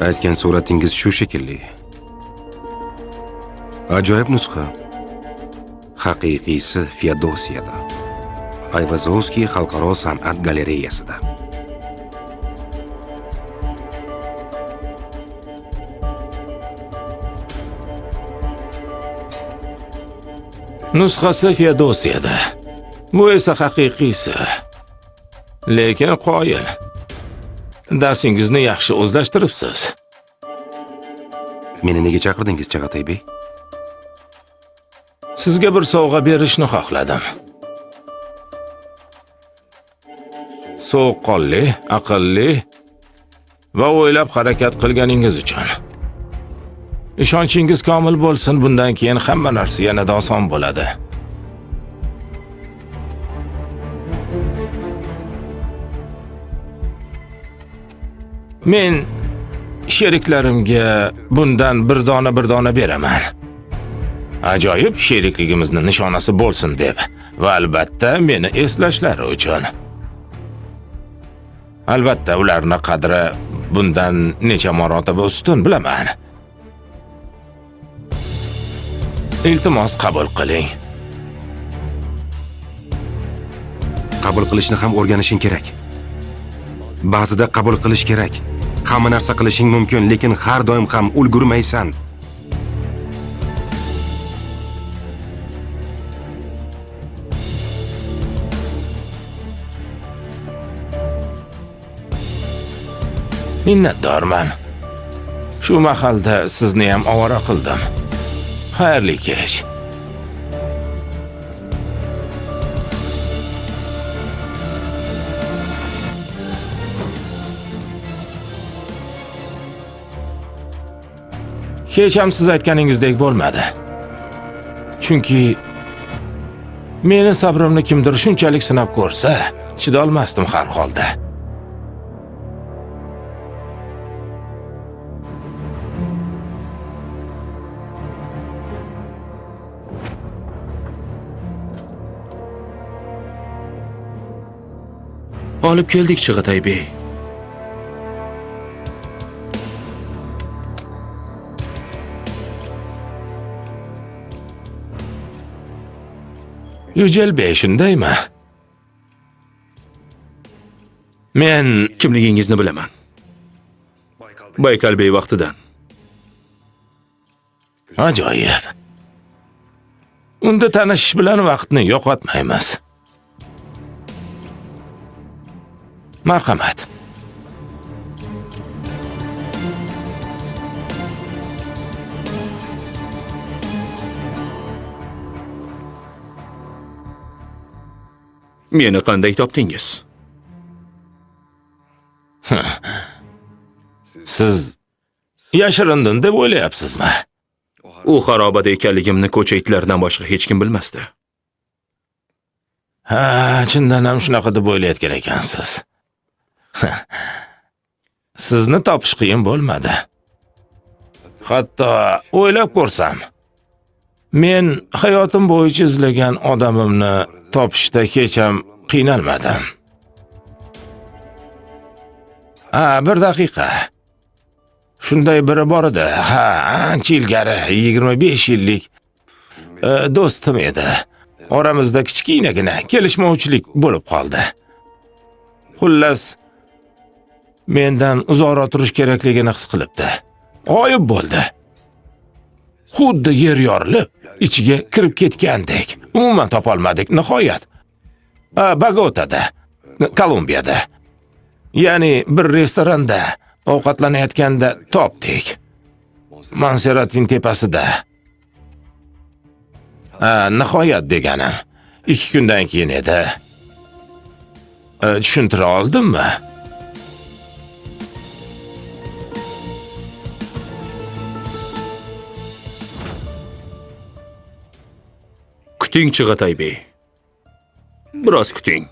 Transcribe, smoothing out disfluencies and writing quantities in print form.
Aytgan suratingiz shu shekilli. Ajoyib nusxa. Haqiqiysi Feodosiyada. Ayvazovskiy xalqaro san'at galereyasida. Nusxasi Feodosiyada. Bu esa haqiqiysi. Lekin qoyil. Darsingizni yaxshi o'zlashtiribsiz. Meni nega chaqirdingiz, Chag'atay bey? Sizga bir sovg'a berishni xohladim. Sovuqqonli, aqlli va o'ylab harakat qilganingiz uchun. Ishonchingiz komil bo'lsin, bundan keyin hamma narsa yanada oson bo'ladi. Men sheriklarimga bundan bir dona beraman. Ajoyib sherikligimizni nishonasi bo'lsin deb va albatta meni eslashlari uchun. Albatta ularning qadri bundan necha marotaba ustun bilaman. Iltimos qabul qiling. Qabul qilishni ham o'rganishing kerak. Ba'zida qabul qilish kerak. Hamma narsa qilishing mumkin, lekin har doim ham ulgurmaysan. Minnatdorman. Shu mahalda sizni ham ovora qildim. Xayrli kech. Hech ham siz aytganingizdek bo'lmadi. Chunki meni sabrimni kimdir shunchalik sinab ko'rsa, chidolmasdim har holda. Olib keldik, Chig'atay bey. Yücel bey, shundaymi? Men Kimligingizni bilaman. Baykal bey vaqtidan. Ajoyib. Unda tanishish bilan vaqtni yo'qotmaymiz. Marhamat. Meni qanday topdingiz? Siz yashirindim deb o'ylayapsizmi? U xarobada ekanligimni ko'cha itlaridan boshqa hech kim bilmasdi. Ha, chindan ham shunaqa deb o'ylayotgan ekansiz. Sizni topish qiyin bo'lmadi. Hatto o'ylab ko'rsam, men hayotim bo'yicha izlagan odamimni topishda hech ham qiynalmadim. Bir daqiqa. Shunday biri bor edi. Ancha ilgari 25 yillik do'stim edi. Oramizda kichkinagina kelishmovchilik bo'lib qoldi. Xullas, mendan uzoqroq turish kerakligini his qilibdi. G'oyib bo'ldi. Xuddi yer yorilib, ichiga kirib ketgandek. Umuman topolmadik nihoyat. Bogotada, Kolumbiyada. Ya'ni bir restoranda ovqatlanayotganda topdik. Manseratin tepasida. Nihoyat deganim 2 kundan keyin edi. Tushuntira oldimmi? Kuting, Chig'atay bey. Biroz kuting.